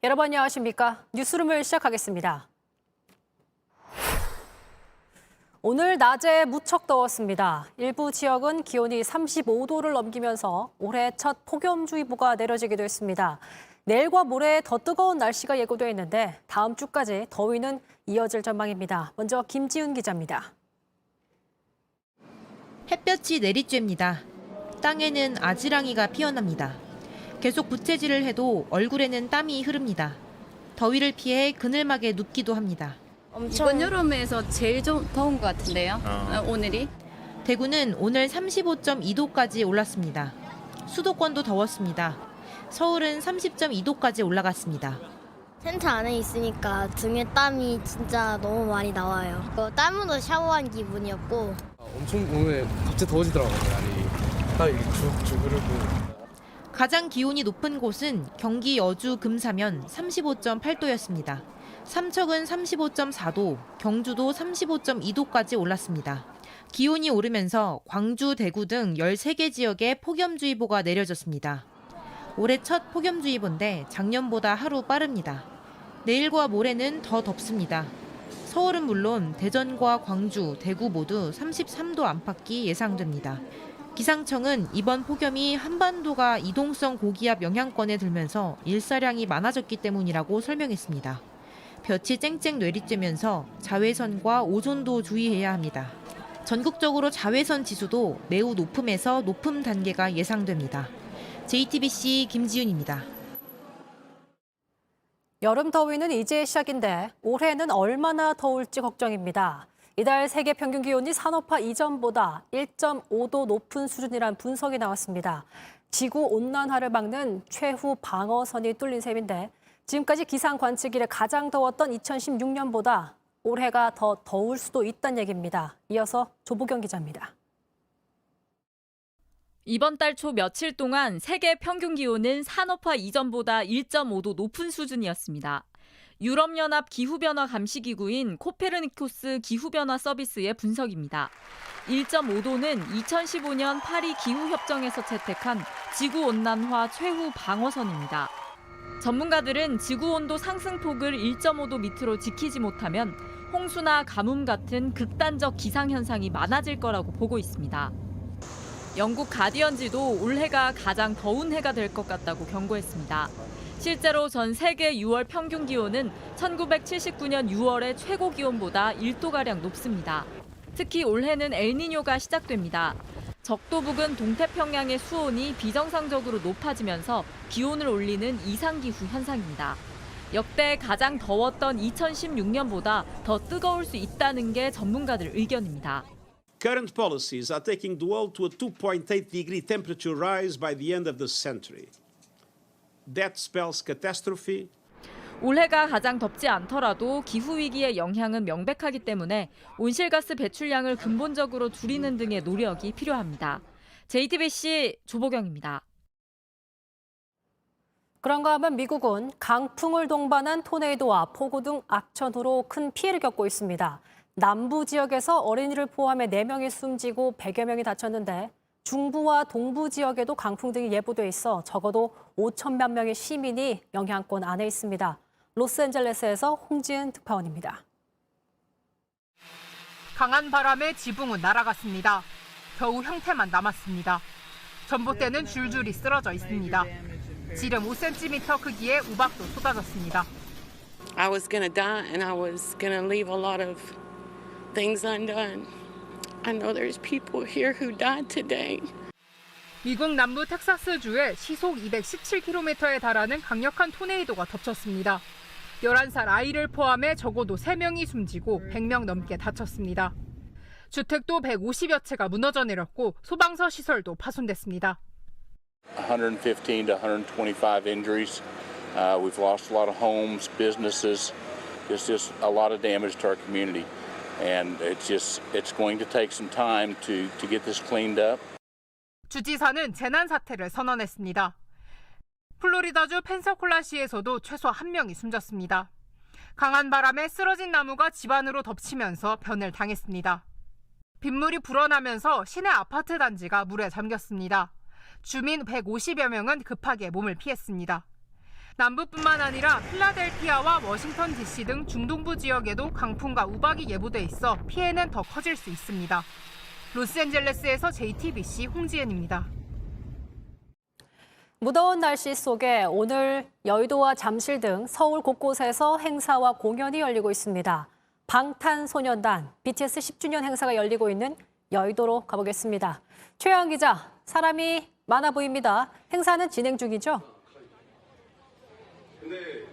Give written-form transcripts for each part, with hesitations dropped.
여러분 안녕하십니까? 뉴스룸을 시작하겠습니다. 오늘 낮에 무척 더웠습니다. 일부 지역은 기온이 35도를 넘기면서 올해 첫 폭염주의보가 내려지기도 했습니다. 내일과 모레 더 뜨거운 날씨가 예고돼 있는데 다음 주까지 더위는 이어질 전망입니다. 먼저 김지은 기자입니다. 햇볕이 내리쬐입니다. 땅에는 아지랑이가 피어납니다. 계속 부채질을 해도 얼굴에는 땀이 흐릅니다. 더위를 피해 그늘막에 눕기도 합니다. 이번 여름에서 제일 더운 것 같은데요, 오늘이. 대구는 오늘 35.2도까지 올랐습니다. 수도권도 더웠습니다. 서울은 30.2도까지 올라갔습니다. 텐트 안에 있으니까 등에 땀이 진짜 너무 많이 나와요. 땀으로 샤워한 기분이었고. 엄청 오늘 갑자기 더워지더라고요. 날이 딱 이렇게 쭉 흐르고. 가장 기온이 높은 곳은 경기 여주 금사면 35.8도였습니다. 삼척은 35.4도, 경주도 35.2도까지 올랐습니다. 기온이 오르면서 광주, 대구 등 13개 지역에 폭염주의보가 내려졌습니다. 올해 첫 폭염주의보인데 작년보다 하루 빠릅니다. 내일과 모레는 더 덥습니다. 서울은 물론 대전과 광주, 대구 모두 33도 안팎이 예상됩니다. 기상청은 이번 폭염이 한반도가 이동성 고기압 영향권에 들면서 일사량이 많아졌기 때문이라고 설명했습니다. 볕이 쨍쨍 내리쬐면서 자외선과 오존도 주의해야 합니다. 전국적으로 자외선 지수도 매우 높음에서 높음 단계가 예상됩니다. JTBC 김지윤입니다. 여름 더위는 이제 시작인데 올해는 얼마나 더울지 걱정입니다. 이달 세계 평균 기온이 산업화 이전보다 1.5도 높은 수준이란 분석이 나왔습니다. 지구 온난화를 막는 최후 방어선이 뚫린 셈인데 지금까지 기상 관측 이래 가장 더웠던 2016년보다 올해가 더 더울 수도 있다는 얘기입니다. 이어서 조보경 기자입니다. 이번 달 초 며칠 동안 세계 평균 기온은 산업화 이전보다 1.5도 높은 수준이었습니다. 유럽연합 기후변화 감시기구인 코페르니쿠스 기후변화 서비스의 분석입니다. 1.5도는 2015년 파리 기후협정에서 채택한 지구온난화 최후 방어선입니다. 전문가들은 지구온도 상승폭을 1.5도 밑으로 지키지 못하면 홍수나 가뭄 같은 극단적 기상현상이 많아질 거라고 보고 있습니다. 영국 가디언지도 올해가 가장 더운 해가 될 것 같다고 경고했습니다. 실제로 전 세계 6월 평균 기온은 1979년 6월의 최고 기온보다 1도가량 높습니다. 특히 올해는 엘니뇨가 시작됩니다. 적도 부근 동태평양의 수온이 비정상적으로 높아지면서 기온을 올리는 이상기후 현상입니다. 역대 가장 더웠던 2016년보다 더 뜨거울 수 있다는 게 전문가들 의견입니다. Current policies are taking the world to a 2.8 degree temperature rise by the end of the century. That spells catastrophe. 올해가 가장 덥지 않더라도 기후위기의 영향은 명백하기 때문에 온실가스 배출량을 근본적으로 줄이는 등의 노력이 필요합니다. JTBC 조보경입니다. 그런가 하면 미국은 강풍을 동반한 토네이도와 폭우 등 악천후로 큰 피해를 겪고 있습니다. 남부 지역에서 어린이를 포함해 4명이 숨지고 100여 명이 다쳤는데 중부와 동부 지역에도 강풍 등이 예보돼 있어 적어도 5천만 명의 시민이 영향권 안에 있습니다. 로스앤젤레스에서 홍지은 특파원입니다. 강한 바람에 지붕은 날아갔습니다. 겨우 형태만 남았습니다. 전봇대는 줄줄이 쓰러져 있습니다. 지름 5cm 크기의 우박도 쏟아졌습니다. I was gonna die and I was gonna leave a lot of things undone. I know there's people here who died today. 미국 남부 텍사스주에 시속 217km에 달하는 강력한 토네이도가 덮쳤습니다. 11살 아이를 포함해 적어도 3명이 숨지고 100명 넘게 다쳤습니다. 주택도 150여 채가 무너져 내렸고 소방서 시설도 파손됐습니다. 115 to 125 injuries. We've lost a lot of homes, businesses. It's just a lot of damage to our community. And it's going to take some time to get this cleaned up. 주지사는 재난 사태를 선언했습니다. 플로리다주 펜사콜라시에서도 최소 1명이 숨졌습니다. 강한 바람에 쓰러진 나무가 집 안으로 덮치면서 변을 당했습니다. 빗물이 불어나면서 시내 아파트 단지가 물에 잠겼습니다. 주민 150여 명은 급하게 몸을 피했습니다. 남부뿐만 아니라 필라델피아와 워싱턴 DC 등 중동부 지역에도 강풍과 우박이 예보돼 있어 피해는 더 커질 수 있습니다. 로스앤젤레스에서 JTBC 홍지은입니다. 무더운 날씨 속에 오늘 여의도와 잠실 등 서울 곳곳에서 행사와 공연이 열리고 있습니다. 방탄소년단 BTS 10주년 행사가 열리고 있는 여의도로 가보겠습니다. 최양 기자, 사람이 많아 보입니다. 행사는 진행 중이죠? 근데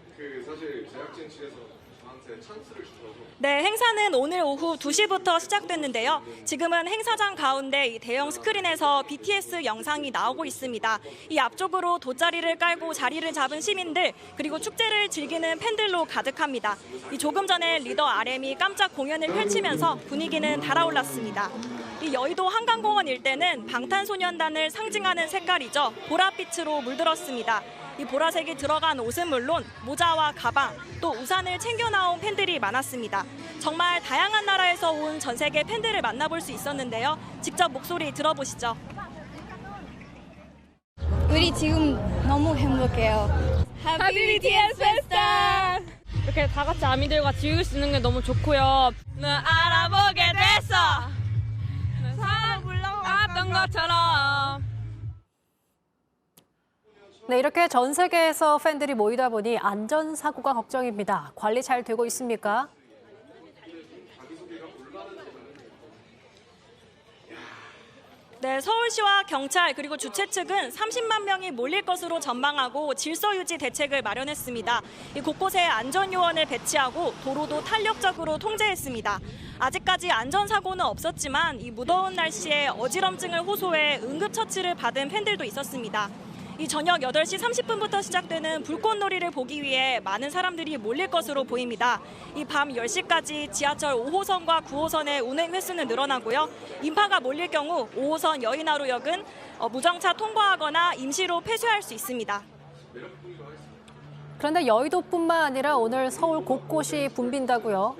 사실 제작진 측에서 저한테 찬스를 주셔서 네, 행사는 오늘 오후 2시부터 시작됐는데요. 지금은 행사장 가운데 이 대형 스크린에서 BTS 영상이 나오고 있습니다. 이 앞쪽으로 돗자리를 깔고 자리를 잡은 시민들, 그리고 축제를 즐기는 팬들로 가득합니다. 이 조금 전에 리더 RM이 깜짝 공연을 펼치면서 분위기는 달아올랐습니다. 이 여의도 한강공원 일대는 방탄소년단을 상징하는 색깔이죠. 보랏빛으로 물들었습니다. 이 보라색이 들어간 옷은 물론 모자와 가방, 또 우산을 챙겨 나온 팬들이 많았습니다. 정말 다양한 나라에서 온 전 세계 팬들을 만나볼 수 있었는데요. 직접 목소리 들어보시죠. 우리 지금 너무 행복해요. Happy BTS 페스타! 이렇게 다 같이 아미들과 즐길 수 있는 게 너무 좋고요. 널 알아보게 됐어. 사람 불러왔던 것처럼. 네, 이렇게 전 세계에서 팬들이 모이다 보니 안전사고가 걱정입니다. 관리 잘 되고 있습니까? 네, 서울시와 경찰 그리고 주최 측은 30만 명이 몰릴 것으로 전망하고 질서 유지 대책을 마련했습니다. 이 곳곳에 안전요원을 배치하고 도로도 탄력적으로 통제했습니다. 아직까지 안전사고는 없었지만 이 무더운 날씨에 어지럼증을 호소해 응급처치를 받은 팬들도 있었습니다. 이 저녁 8시 30분부터 시작되는 불꽃놀이를 보기 위해 많은 사람들이 몰릴 것으로 보입니다. 이 밤 10시까지 지하철 5호선과 9호선의 운행 횟수는 늘어나고요. 인파가 몰릴 경우 5호선 여의나루역은 무정차 통과하거나 임시로 폐쇄할 수 있습니다. 그런데 여의도뿐만 아니라 오늘 서울 곳곳이 붐빈다고요?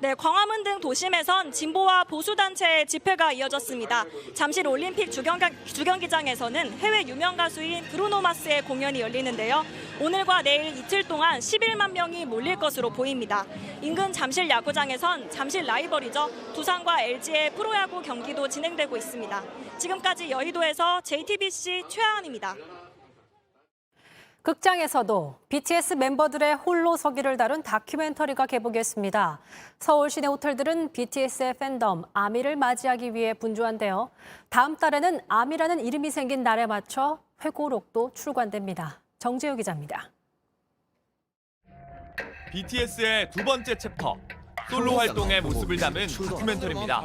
네, 광화문 등 도심에선 진보와 보수단체의 집회가 이어졌습니다. 잠실 올림픽 주경기장에서는 해외 유명 가수인 브루노 마스의 공연이 열리는데요. 오늘과 내일 이틀 동안 11만 명이 몰릴 것으로 보입니다. 인근 잠실 야구장에선 잠실 라이벌이죠. 두산과 LG의 프로야구 경기도 진행되고 있습니다. 지금까지 여의도에서 JTBC 최하은입니다. 극장에서도 BTS 멤버들의 홀로서기를 다룬 다큐멘터리가 개봉했습니다. 서울 시내 호텔들은 BTS의 팬덤 아미를 맞이하기 위해 분주한데요. 다음 달에는 아미라는 이름이 생긴 날에 맞춰 회고록도 출간됩니다. 정재호 기자입니다. BTS의 두 번째 챕터, 솔로 활동의 모습을 담은 다큐멘터리입니다.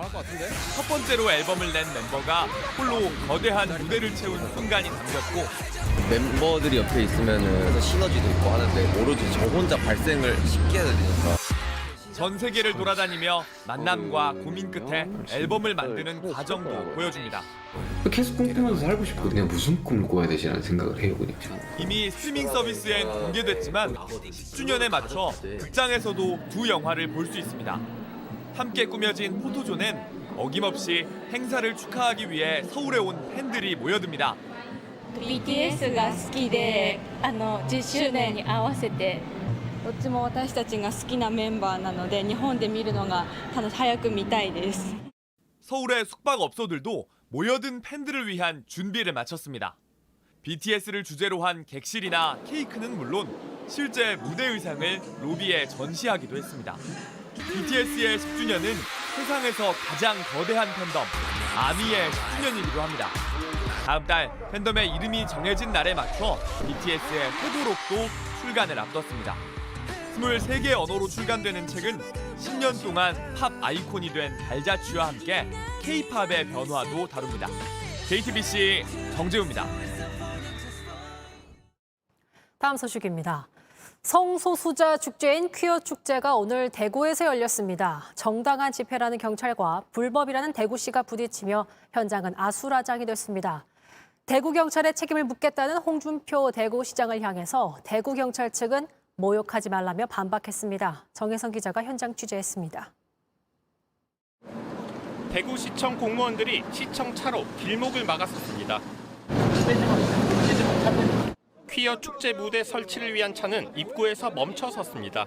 첫 번째로 앨범을 낸 멤버가 홀로 거대한 무대를 채운 순간이 담겼고, 멤버들이 옆에 있으면 시너지도 있고 하는데 오로지 저 혼자 발생을 쉽게 해야 되니까. 전 세계를 돌아다니며 만남과 고민 끝에 앨범을 만드는 과정도 보여줍니다. 계속 꿈꾸면서 살고 싶고 그냥 무슨 꿈을 꿔야 되지라는 생각을 해요. 그냥. 이미 스트리밍 서비스엔 공개됐지만 10주년에 맞춰 극장에서도 두 영화를 볼 수 있습니다. 함께 꾸며진 포토존엔 어김없이 행사를 축하하기 위해 서울에 온 팬들이 모여듭니다. BTS가 好きで10周年に合わせてどっちも私たちが好きなメンバーなので日本で見るのが早く見たいです。 서울의 숙박업소들도 모여든 팬들을 위한 준비를 마쳤습니다. BTS를 주제로 한 객실이나 케이크는 물론 실제 무대 의상을 로비에 전시하기도 했습니다. BTS의 10주년은 세상에서 가장 거대한 팬덤, 아미의 10주년이기도 합니다. 다음 달 팬덤의 이름이 정해진 날에 맞춰 BTS의 회고록도 출간을 앞뒀습니다. 23개 언어로 출간되는 책은 10년 동안 팝 아이콘이 된 발자취와 함께 K-팝의 변화도 다룹니다. JTBC 정재우입니다. 다음 소식입니다. 성소수자 축제인 퀴어 축제가 오늘 대구에서 열렸습니다. 정당한 집회라는 경찰과 불법이라는 대구시가 부딪히며 현장은 아수라장이 됐습니다. 대구경찰에 책임을 묻겠다는 홍준표 대구시장을 향해서 대구경찰 측은 모욕하지 말라며 반박했습니다. 정혜성 기자가 현장 취재했습니다. 대구시청 공무원들이 시청 차로 길목을 막았었습니다. 퀴어 축제 무대 설치를 위한 차는 입구에서 멈춰 섰습니다.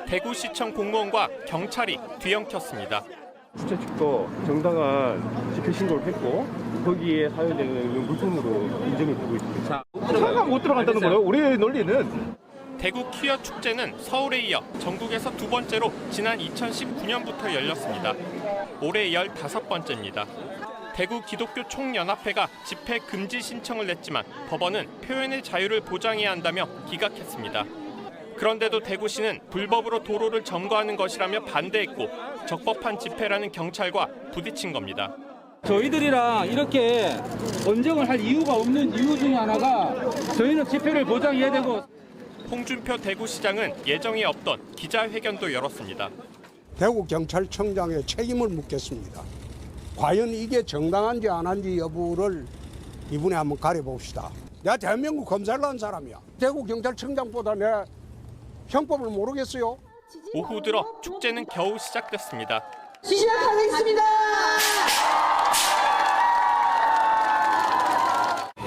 대구시청 공무원과 경찰이 뒤엉켰습니다. 축제 측도 정당한 집회 신고를 했고 거기에 사용되는 물품으로 인정이 되고 있습니다. 차가 못 들어간다는 거예요? 우리의 논리는. 대구 퀴어 축제는 서울에 이어 전국에서 두 번째로 지난 2019년부터 열렸습니다. 올해 15번째입니다. 대구 기독교 총연합회가 집회 금지 신청을 냈지만 법원은 표현의 자유를 보장해야 한다며 기각했습니다. 그런데도 대구시는 불법으로 도로를 점거하는 것이라며 반대했고 적법한 집회라는 경찰과 부딪힌 겁니다. 저희들이랑 이렇게 언쟁을 할 이유가 없는 이유 중에 하나가 저희는 집회를 보장해야 되고. 홍준표 대구시장은 예정에 없던 기자회견도 열었습니다. 대구경찰청장의 책임을 묻겠습니다. 과연 이게 정당한지 안 한지 여부를 이분에 한번 가려봅시다. 내가 대한민국 검사를 한 사람이야. 대구경찰청장보다 내 형법을 모르겠어요. 오후 들어 축제는 겨우 시작됐습니다. 시작하겠습니다.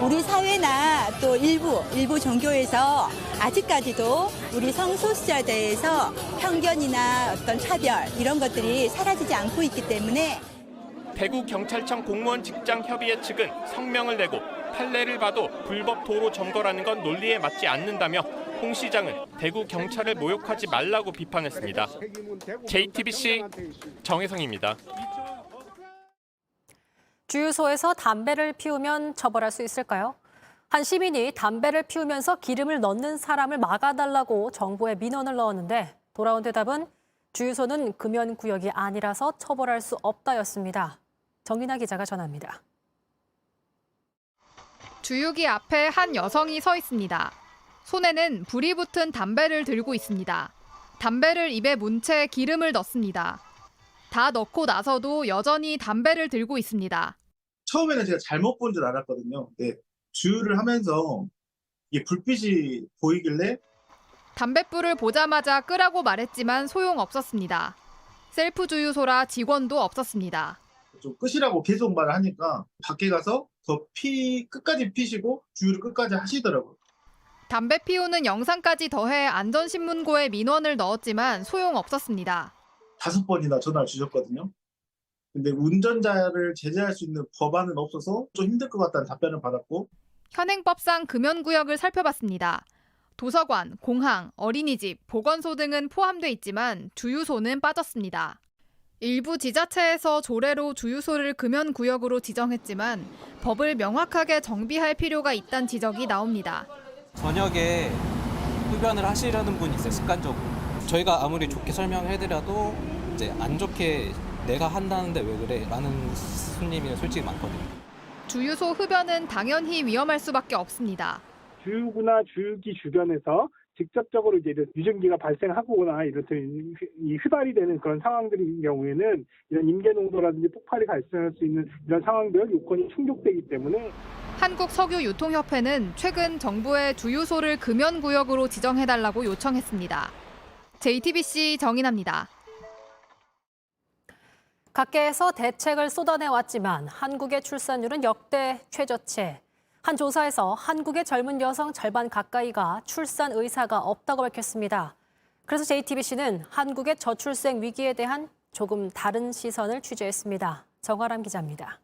우리 사회나 또 일부 종교에서 아직까지도 우리 성소수자에 대해서 편견이나 어떤 차별 이런 것들이 사라지지 않고 있기 때문에 대구경찰청 공무원 직장협의회 측은 성명을 내고 판례를 봐도 불법 도로 점거라는 건 논리에 맞지 않는다며 홍 시장은 대구경찰을 모욕하지 말라고 비판했습니다. JTBC 정혜성입니다. 주유소에서 담배를 피우면 처벌할 수 있을까요? 한 시민이 담배를 피우면서 기름을 넣는 사람을 막아달라고 정부에 민원을 넣었는데 돌아온 대답은 주유소는 금연구역이 아니라서 처벌할 수 없다였습니다. 정인아 기자가 전합니다. 주유기 앞에 한 여성이 서 있습니다. 손에는 불이 붙은 담배를 들고 있습니다. 담배를 입에 문 채 기름을 넣습니다. 다 넣고 나서도 여전히 담배를 들고 있습니다. 처음에는 제가 잘못 본 줄 알았거든요. 근데 주유를 하면서 이게 불빛이 보이길래 담뱃불을 보자마자 끄라고 말했지만 소용없었습니다. 셀프 주유소라 직원도 없었습니다. 좀 끄시라고 계속 말을 하니까 밖에 가서 끝까지 피시고 주유를 끝까지 하시더라고요. 담배 피우는 영상까지 더해 안전신문고에 민원을 넣었지만 소용없었습니다. 5번이나 전화를 주셨거든요. 근데 운전자를 제재할 수 있는 법안은 없어서 좀 힘들 것 같다는 답변을 받았고 현행법상 금연구역을 살펴봤습니다. 도서관, 공항, 어린이집, 보건소 등은 포함돼 있지만 주유소는 빠졌습니다. 일부 지자체에서 조례로 주유소를 금연구역으로 지정했지만 법을 명확하게 정비할 필요가 있다는 지적이 나옵니다. 저녁에 흡연을 하시려는 분이 있어요, 습관적으로. 저희가 아무리 좋게 설명해드려도 이제 안 좋게 내가 한다는데 왜 그래? 라는 손님이 솔직히 많거든요. 주유소 흡연은 당연히 위험할 수밖에 없습니다. 주유구나 주유기 주변에서 직접적으로 이제 유증기가 발생하거나 이렇든 이 휘발이 되는 그런 상황들인 경우에는 이런 임계 농도라든지 폭발이 발생할 수 있는 이런 상황들 요건이 충족되기 때문에 한국석유유통협회는 최근 정부에 주유소를 금연구역으로 지정해달라고 요청했습니다. JTBC 정인아입니다. 각계에서 대책을 쏟아내왔지만 한국의 출산율은 역대 최저치. 한 조사에서 한국의 젊은 여성 절반 가까이가 출산 의사가 없다고 밝혔습니다. 그래서 JTBC는 한국의 저출생 위기에 대한 조금 다른 시선을 취재했습니다. 정아람 기자입니다.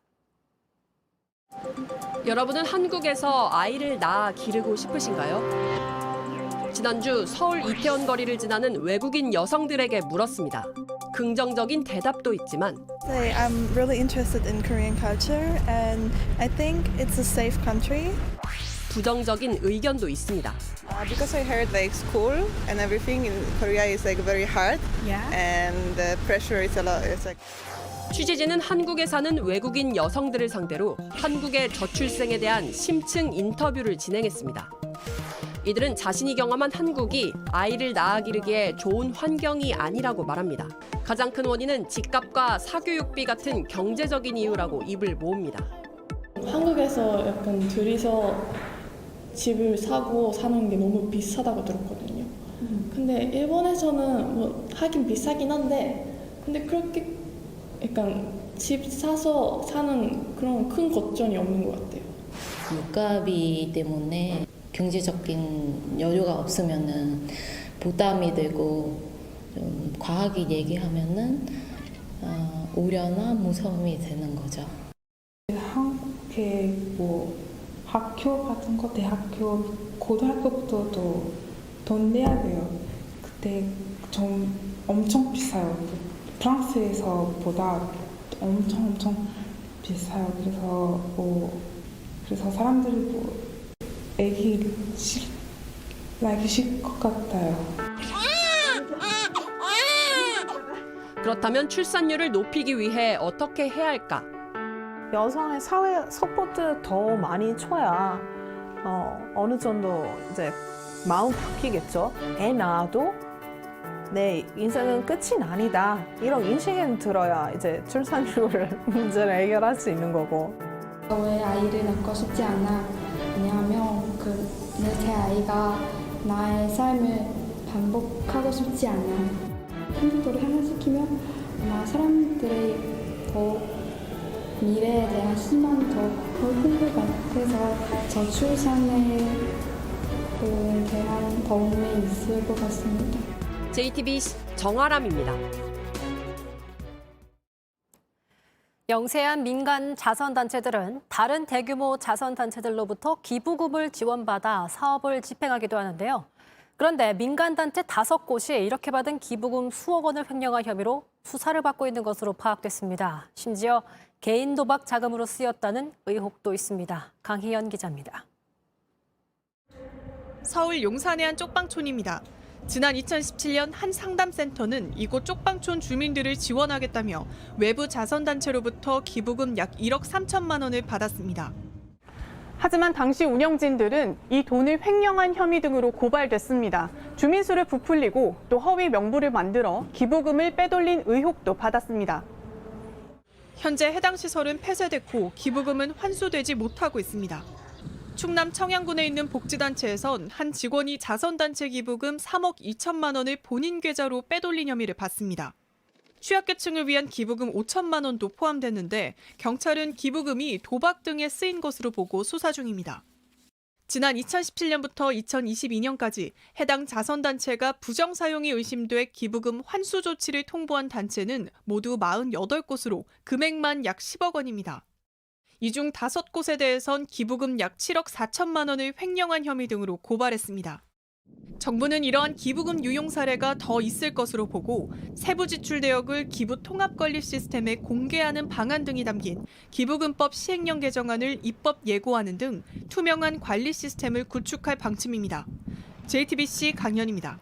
여러분은 한국에서 아이를 낳아 기르고 싶으신가요? 지난주 서울 이태원 거리를 지나는 외국인 여성들에게 물었습니다. 긍정적인 대답도 있지만 I'm really interested in Korean culture and I think it's a safe country. 부정적인 의견도 있습니다. Because I heard like school and everything in Korea is like very hard and the pressure is a lot. It's like 취재진은 한국에 사는 외국인 여성들을 상대로 한국의 저출생에 대한 심층 인터뷰를 진행했습니다. 이들은 자신이 경험한 한국이 아이를 낳아 기르기에 좋은 환경이 아니라고 말합니다. 가장 큰 원인은 집값과 사교육비 같은 경제적인 이유라고 입을 모읍니다. 한국에서 약간 둘이서 집을 사고 사는 게 너무 비싸다고 들었거든요. 근데 일본에서는 뭐 하긴 비싸긴 한데 근데 그렇게 약간 집 사서 사는 그런 큰 걱정이 없는 것 같아요. 물가비 때문에 경제적인 여유가 없으면은 부담이 되고 좀 과하게 얘기하면은 우려나 무서움이 되는 거죠. 한국의 뭐 학교 같은 거, 대학교, 고등학교부터도 돈 내야 돼요. 그때 좀 엄청 비싸요. 프랑스에서보다 엄청 비싸요. 그래서 사람들이 애기 낳기 싫을 것 같아요. 그렇다면 출산율을 높이기 위해 어떻게 해야 할까? 여성의 사회 서포트 더 많이 줘야 어느 정도 이제 마음 바뀌겠죠. 애 낳아도 내 인생은 끝이 아니다. 이런 인식은 들어야 이제 출산율 문제를 해결할 수 있는 거고. 왜 아이를 낳고 싶지 않아? 왜냐하면 제 아이가 나의 삶을 반복하고 싶지 않아. 컴퓨터를 향상시키면 아마 사람들이 더 미래에 대한 희망이 더 커질 것 같아서 저출산에 대한 도움이 있을 것 같습니다. JTBC 정아람입니다. 영세한 민간 자선단체들은 다른 대규모 자선단체들로부터 기부금을 지원받아 사업을 집행하기도 하는데요. 그런데 민간단체 5곳이 이렇게 받은 기부금 수억 원을 횡령한 혐의로 수사를 받고 있는 것으로 파악됐습니다. 심지어 개인 도박 자금으로 쓰였다는 의혹도 있습니다. 강희연 기자입니다. 서울 용산의 한 쪽방촌입니다. 지난 2017년 한 상담센터는 이곳 쪽방촌 주민들을 지원하겠다며 외부 자선단체로부터 기부금 약 1억 3천만 원을 받았습니다. 하지만 당시 운영진들은 이 돈을 횡령한 혐의 등으로 고발됐습니다. 주민 수를 부풀리고 또 허위 명부를 만들어 기부금을 빼돌린 의혹도 받았습니다. 현재 해당 시설은 폐쇄됐고 기부금은 환수되지 못하고 있습니다. 충남 청양군에 있는 복지단체에선 한 직원이 자선단체 기부금 3억 2천만 원을 본인 계좌로 빼돌린 혐의를 받습니다. 취약계층을 위한 기부금 5천만 원도 포함됐는데 경찰은 기부금이 도박 등에 쓰인 것으로 보고 수사 중입니다. 지난 2017년부터 2022년까지 해당 자선단체가 부정사용이 의심돼 기부금 환수 조치를 통보한 단체는 모두 48곳으로 금액만 약 10억 원입니다. 이 중 5곳에 대해선 기부금 약 7억 4천만 원을 횡령한 혐의 등으로 고발했습니다. 정부는 이러한 기부금 유용 사례가 더 있을 것으로 보고 세부 지출 내역을 기부 통합 관리 시스템에 공개하는 방안 등이 담긴 기부금법 시행령 개정안을 입법 예고하는 등 투명한 관리 시스템을 구축할 방침입니다. JTBC 강연입니다.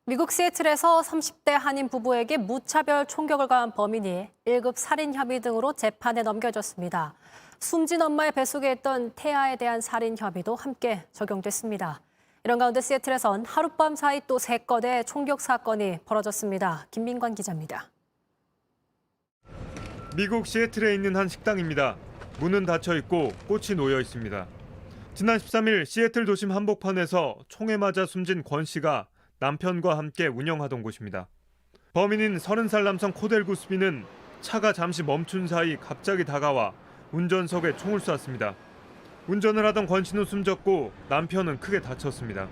미국 시애틀에서 30대 한인 부부에게 무차별 총격을 가한 범인이 1급 살인 혐의 등으로 재판에 넘겨졌습니다. 숨진 엄마의 뱃속에 있던 태아에 대한 살인 혐의도 함께 적용됐습니다. 이런 가운데 시애틀에선 하룻밤 사이 또 3건의 총격 사건이 벌어졌습니다. 김민관 기자입니다. 미국 시애틀에 있는 한 식당입니다. 문은 닫혀 있고 꽃이 놓여 있습니다. 지난 13일 시애틀 도심 한복판에서 총에 맞아 숨진 권 씨가 남편과 함께 운영하던 곳입니다. 범인인 30살 남성 코델 구스비는 차가 잠시 멈춘 사이 갑자기 다가와 운전석에 총을 쐈습니다. 운전을 하던 권 씨는 숨졌고 남편은 크게 다쳤습니다.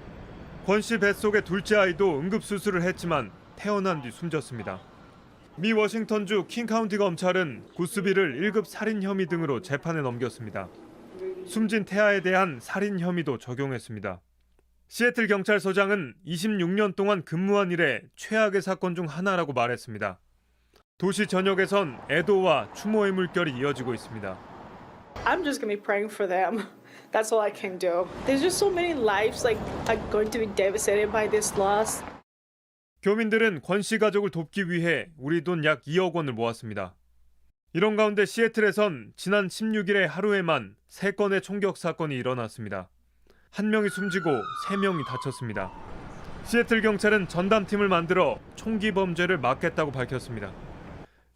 권 씨 뱃속의 둘째 아이도 응급수술을 했지만 태어난 뒤 숨졌습니다. 미 워싱턴주 킹카운티 검찰은 구스비를 1급 살인 혐의 등으로 재판에 넘겼습니다. 숨진 태아에 대한 살인 혐의도 적용했습니다. 시애틀 경찰서장은 26년 동안 근무한 일에 최악의 사건 중 하나라고 말했습니다. 도시 전역에선 애도와 추모의 물결이 이어지고 있습니다. I'm just going to be praying for them. That's all I can do. There's just so many lives are going to be devastated by this loss. 교민들은 권 씨 가족을 돕기 위해 우리 돈 약 2억 원을 모았습니다. 이런 가운데 시애틀에선 지난 16일에 하루에만 3건의 총격 사건이 일어났습니다. 1명이 숨지고 3명이 다쳤습니다. 시애틀 경찰은 전담팀을 만들어 총기 범죄를 막겠다고 밝혔습니다.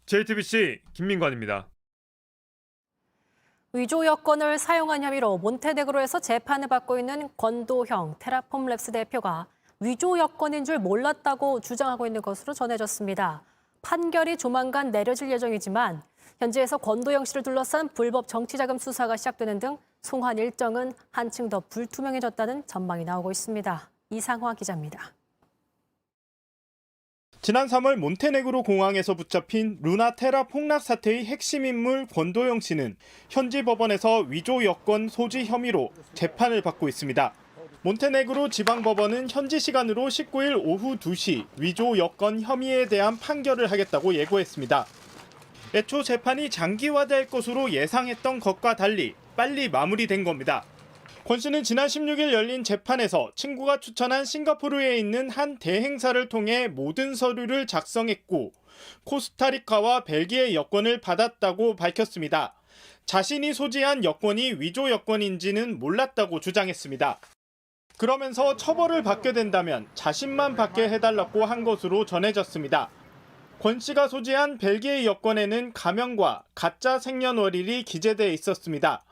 JTBC 김민관입니다. 위조 여권을 사용한 혐의로 몬테네그로에서 재판을 받고 있는 권도형 테라폼랩스 대표가 위조 여권인 줄 몰랐다고 주장하고 있는 것으로 전해졌습니다. 판결이 조만간 내려질 예정이지만 현지에서 권도영 씨를 둘러싼 불법 정치자금 수사가 시작되는 등 송환 일정은 한층 더 불투명해졌다는 전망이 나오고 있습니다. 이상화 기자입니다. 지난 3월 몬테네그로 공항에서 붙잡힌 루나테라 폭락 사태의 핵심 인물 권도영 씨는 현지 법원에서 위조 여권 소지 혐의로 재판을 받고 있습니다. 몬테네그로 지방법원은 현지 시간으로 19일 오후 2시 위조 여권 혐의에 대한 판결을 하겠다고 예고했습니다. 애초 재판이 장기화될 것으로 예상했던 것과 달리 빨리 마무리된 겁니다. 권 씨는 지난 16일 열린 재판에서 친구가 추천한 싱가포르에 있는 한 대행사를 통해 모든 서류를 작성했고 코스타리카와 벨기에 여권을 받았다고 밝혔습니다. 자신이 소지한 여권이 위조 여권인지는 몰랐다고 주장했습니다. 그러면서 처벌을 받게 된다면 자신만 받게 해달라고 한 것으로 전해졌습니다. 권 씨가 소지한 벨기에 여권에는 가명과 가짜 생년월일이 기재돼 있었습니다.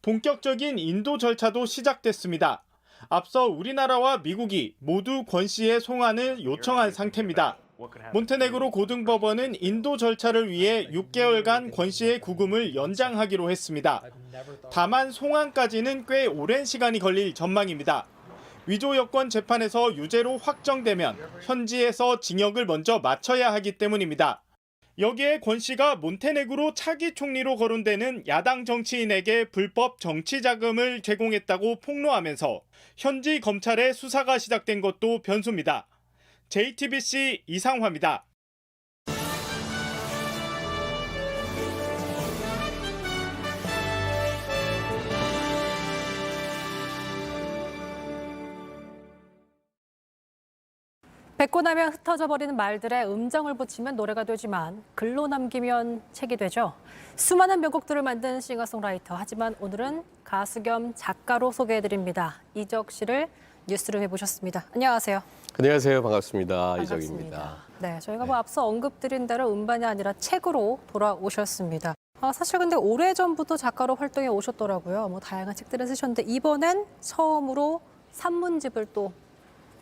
본격적인 인도 절차도 시작됐습니다. 앞서 우리나라와 미국이 모두 권 씨의 송환을 요청한 상태입니다. 몬테네그로 고등법원은 인도 절차를 위해 6개월간 권 씨의 구금을 연장하기로 했습니다. 다만 송환까지는 꽤 오랜 시간이 걸릴 전망입니다. 위조 여권 재판에서 유죄로 확정되면 현지에서 징역을 먼저 마쳐야 하기 때문입니다. 여기에 권 씨가 몬테네그로 차기 총리로 거론되는 야당 정치인에게 불법 정치 자금을 제공했다고 폭로하면서 현지 검찰의 수사가 시작된 것도 변수입니다. JTBC 이상화입니다. 뱉고 나면 흩어져 버리는 말들에 음정을 붙이면 노래가 되지만 글로 남기면 책이 되죠. 수많은 명곡들을 만든 싱어송라이터. 하지만 오늘은 가수 겸 작가로 소개해드립니다. 이적 씨를 뉴스룸에 모셨습니다. 안녕하세요. 안녕하세요. 반갑습니다. 이적입니다. 네, 저희가 뭐 앞서 언급드린 대로 음반이 아니라 책으로 돌아오셨습니다. 사실 근데 오래전부터 작가로 활동해 오셨더라고요. 뭐 다양한 책들을 쓰셨는데 이번엔 처음으로 산문집을 또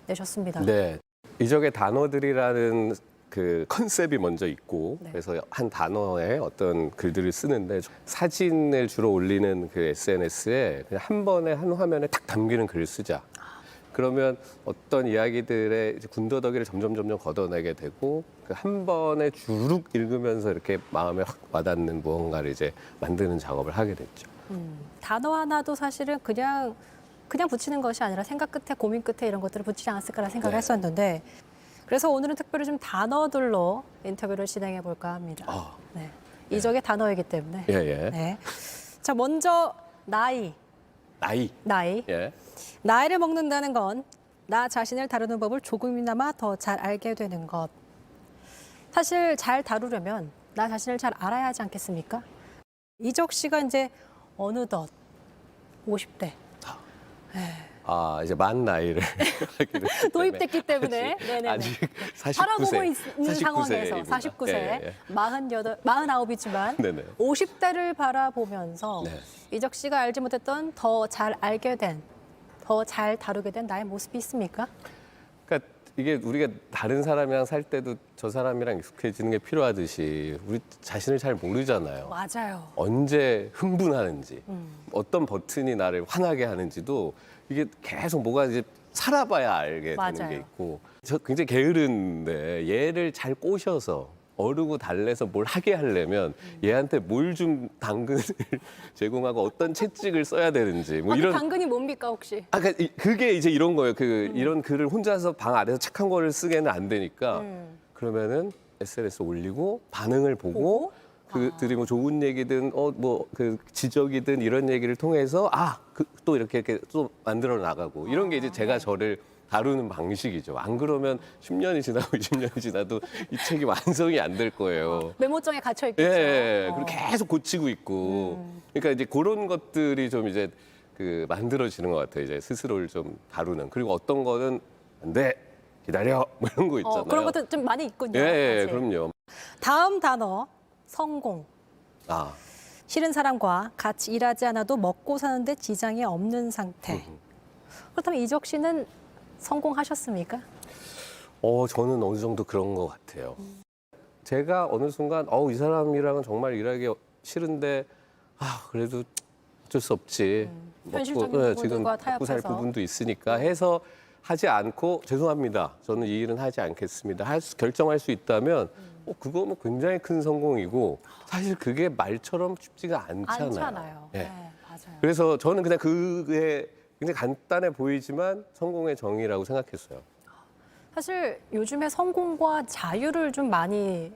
내셨습니다. 네. 이적의 단어들이라는 그 컨셉이 먼저 있고 그래서 한 단어에 어떤 글들을 쓰는데 사진을 주로 올리는 그 SNS에 그냥 한 번에 한 화면에 딱 담기는 글을 쓰자. 그러면 어떤 이야기들의 이제 군더더기를 점점 걷어내게 되고 그 한 번에 주룩 읽으면서 이렇게 마음에 확 와닿는 무언가를 이제 만드는 작업을 하게 됐죠. 단어 하나도 사실은 그냥 붙이는 것이 아니라 생각 끝에 고민 끝에 이런 것들을 붙이지 않았을까라는 생각을 했었는데 그래서 오늘은 특별히 좀 단어들로 인터뷰를 진행해 볼까 합니다. 네. 이적의 단어이기 때문에. 네. 자, 먼저 나이. 예. 나이를 먹는다는 건 나 자신을 다루는 법을 조금이나마 더 잘 알게 되는 것. 사실 잘 다루려면 나 자신을 잘 알아야 하지 않겠습니까? 이적 씨가 이제 어느덧 50대. 이제 만 나이를 도입됐기 때문에 아직 49세. 살아보고 있는 상황에서 49세, 예. 49이지만 50대를 바라보면서 이적 씨가 알지 못했던 더 잘 알게 된, 더 잘 다루게 된 나의 모습이 있습니까? 그러니까 이게 우리가 다른 사람이랑 살 때도 저 사람이랑 익숙해지는 게 필요하듯이 우리 자신을 잘 모르잖아요. 맞아요. 언제 흥분하는지, 어떤 버튼이 나를 화나게 하는지도 이게 계속 뭐가 이제 살아봐야 알게 되는 게 있고 저 굉장히 게으른데 얘를 잘 꼬셔서 어르고 달래서 뭘 하게 하려면 얘한테 뭘 좀 당근을 제공하고 어떤 채찍을 써야 되는지 뭐 이런 당근이 뭡니까 혹시? 그게 이제 이런 거예요. 이런 글을 혼자서 방 안에서 착한 거를 쓰게는 안 되니까 그러면은 SNS 올리고 반응을 보고 그들이 뭐 좋은 얘기든 그 지적이든 이런 얘기를 통해서 또 이렇게 또 만들어 나가고 이런 게 이제 제가 저를 다루는 방식이죠. 안 그러면 10년이 지나고 20년이 지나도 이 책이 완성이 안 될 거예요. 메모장에 갇혀 있겠죠. 그리고 계속 고치고 있고. 그러니까 이제 그런 것들이 좀 이제 그 만들어지는 것 같아요. 이제 스스로를 좀 다루는. 그리고 어떤 거는 안 돼. 기다려. 뭐 이런 거 있잖아요. 그런 것도 좀 많이 있군요. 그럼요. 다음 단어 성공. 싫은 사람과 같이 일하지 않아도 먹고 사는데 지장이 없는 상태. 그렇다면 이적 씨는 성공하셨습니까? 저는 어느 정도 그런 것 같아요. 제가 어느 순간 이 사람이랑은 정말 일하기 싫은데 그래도 어쩔 수 없지. 현실적인 지금 부분들과 먹고 살 타협해서. 부분도 있으니까 해서 하지 않고 죄송합니다. 저는 이 일은 하지 않겠습니다. 결정할 수 있다면 그거는 굉장히 큰 성공이고 사실 그게 말처럼 쉽지가 않잖아요. 예. 네, 맞아요. 그래서 저는 그냥 그게 굉장히 간단해 보이지만 성공의 정의라고 생각했어요. 사실 요즘에 성공과 자유를 좀 많이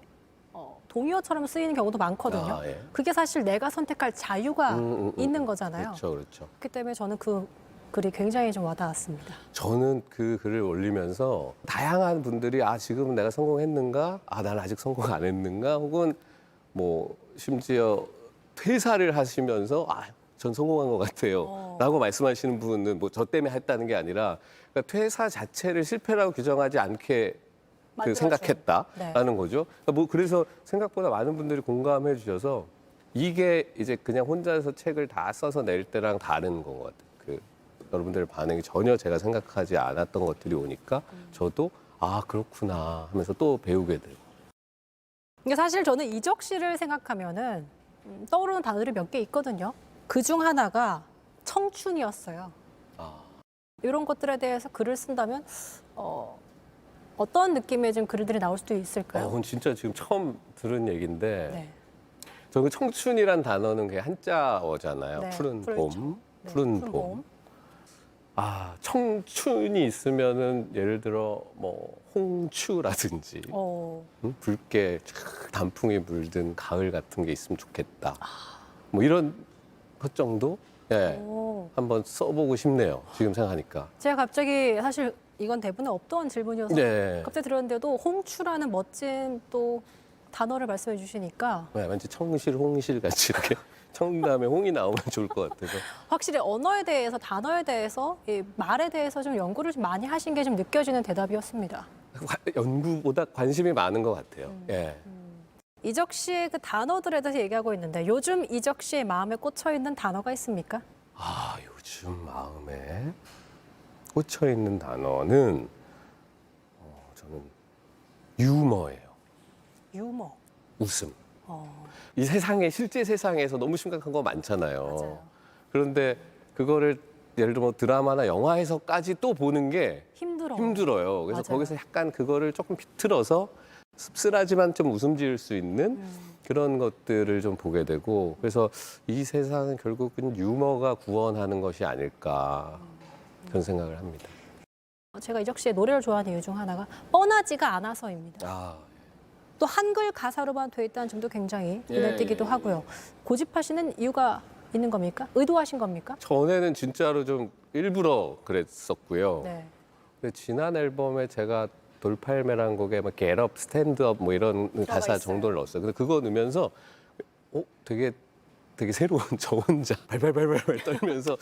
동의어처럼 쓰이는 경우도 많거든요. 예. 그게 사실 내가 선택할 자유가 있는 거잖아요. 그렇죠. 그렇기 때문에 저는 그 글이 굉장히 좀 와닿았습니다. 저는 그 글을 올리면서 다양한 분들이 지금은 내가 성공했는가? 나는 아직 성공 안 했는가? 혹은 뭐 심지어 퇴사를 하시면서 전 성공한 것 같아요. 라고 말씀하시는 분은 뭐 저 때문에 했다는 게 아니라 그러니까 퇴사 자체를 실패라고 규정하지 않게 생각했다라는 거죠. 그러니까 그래서 생각보다 많은 분들이 공감해 주셔서 이게 이제 그냥 혼자서 책을 다 써서 낼 때랑 다른 것 같아요. 여러분들의 반응이 전혀 제가 생각하지 않았던 것들이 오니까 저도 그렇구나 하면서 또 배우게 되고. 근데 사실 저는 이적 씨를 생각하면은 떠오르는 단어들이 몇 개 있거든요. 그중 하나가 청춘이었어요. 이런 것들에 대해서 글을 쓴다면 어떤 느낌의 좀 글들이 나올 수도 있을까요? 그건 진짜 지금 처음 들은 얘기인데 네. 저는 청춘이란 단어는 그냥 한자어잖아요. 네, 푸른 그렇죠. 봄, 네, 푸른 푸른 봄. 청춘이 있으면은 예를 들어 뭐 홍추라든지 붉게 단풍이 물든 가을 같은 게 있으면 좋겠다. 뭐 이런 것 정도 한번 써보고 싶네요. 지금 생각하니까. 제가 갑자기 사실 이건 대본에 없던 질문이어서 갑자기 들었는데도 홍추라는 멋진 또 단어를 말씀해 주시니까 왠지 청실, 홍실 같이 이렇게 청담에 홍이 나오면 좋을 것 같아서. 확실히 언어에 대해서, 단어에 대해서, 이 말에 대해서 좀 연구를 좀 많이 하신 게 좀 느껴지는 대답이었습니다. 연구보다 관심이 많은 것 같아요. 이적 씨의 그 단어들에 대해서 얘기하고 있는데 요즘 이적 씨의 마음에 꽂혀 있는 단어가 있습니까? 요즘 마음에 꽂혀 있는 단어는 저는 유머예요. 유머. 웃음. 이 세상에 실제 세상에서 너무 심각한 거 많잖아요. 맞아요. 그런데 그거를 예를 들어 뭐 드라마나 영화에서까지 또 보는 게 힘들어요. 그래서 맞아요. 거기서 약간 그거를 조금 비틀어서 씁쓸하지만 좀 웃음 지을 수 있는 그런 것들을 좀 보게 되고 그래서 이 세상은 결국은 유머가 구원하는 것이 아닐까 그런 생각을 합니다. 제가 이적 씨의 노래를 좋아하는 이유 중 하나가 뻔하지가 않아서입니다. 또 한글 가사로만 돼 있다는 점도 굉장히 눈에 띄기도 하고요. 고집하시는 이유가 있는 겁니까? 의도하신 겁니까? 전에는 진짜로 좀 일부러 그랬었고요. 네. 근데 지난 앨범에 제가 돌팔매란 곡에 막 Get Up, Stand Up 뭐 이런 가사 있어요. 정도를 넣었어요. 근데 그거 넣으면서 되게 새로운 저 혼자 발발발발 떨면서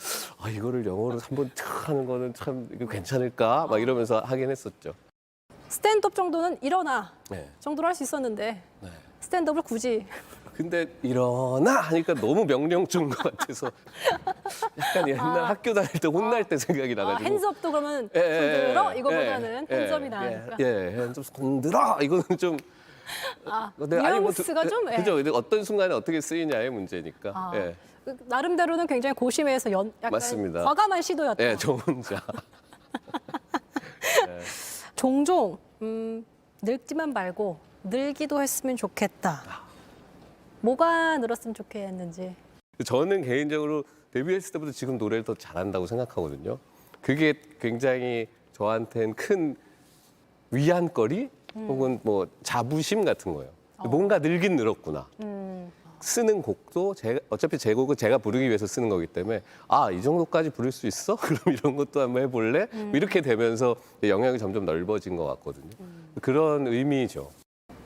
이거를 영어로 한번 하는 거는 참 이거 괜찮을까? 막 이러면서 하긴 했었죠. 스탠드업 정도는 일어나 네. 정도로 할 수 있었는데 스탠드업을 굳이 근데 일어나 하니까 너무 명령 준 것 같아서 약간 옛날 학교 다닐 때 혼날 때 생각이 나가지고 핸즈업도 그러면 손들어 이거보다는 핸즈업이 나으니까 핸즈업 손들어 이거는 좀 뉘앙스가 좀 그죠. 어떤 순간에 어떻게 쓰이냐의 문제니까. 나름대로는 굉장히 고심해서 약간 맞습니다. 과감한 시도였다. 저 혼자. 종종 늙지만 말고 늘기도 했으면 좋겠다. 뭐가 늘었으면 좋겠는지. 저는 개인적으로 데뷔했을 때부터 지금 노래를 더 잘한다고 생각하거든요. 그게 굉장히 저한테는 큰 위안거리 혹은 뭐 자부심 같은 거예요. 뭔가 늘긴 늘었구나. 쓰는 곡도 어차피 제 곡은 제가 부르기 위해서 쓰는 거기 때문에 이 정도까지 부를 수 있어? 그럼 이런 것도 한번 해볼래? 이렇게 되면서 영역이 점점 넓어진 것 같거든요. 그런 의미죠.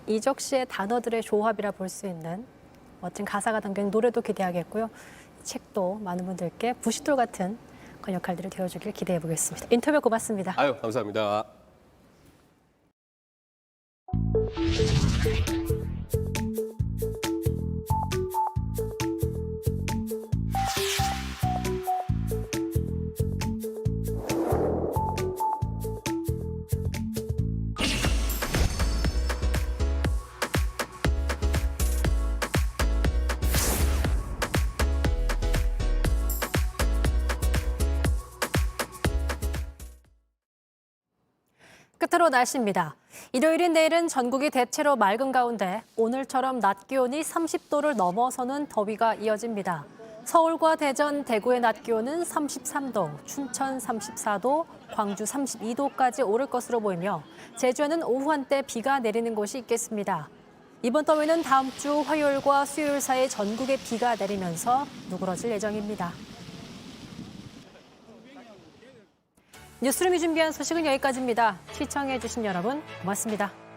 이적 씨의 단어들의 조합이라 볼 수 있는 멋진 가사가 담긴 노래도 기대하겠고요. 책도 많은 분들께 부싯돌 같은 그런 역할들을 되어주길 기대해 보겠습니다. 인터뷰 고맙습니다. 감사합니다. 끝으로 날씨입니다. 일요일인 내일은 전국이 대체로 맑은 가운데 오늘처럼 낮 기온이 30도를 넘어서는 더위가 이어집니다. 서울과 대전, 대구의 낮 기온은 33도, 춘천 34도, 광주 32도까지 오를 것으로 보이며 제주에는 오후 한때 비가 내리는 곳이 있겠습니다. 이번 더위는 다음 주 화요일과 수요일 사이 전국에 비가 내리면서 누그러질 예정입니다. 뉴스룸이 준비한 소식은 여기까지입니다. 시청해주신 여러분 고맙습니다.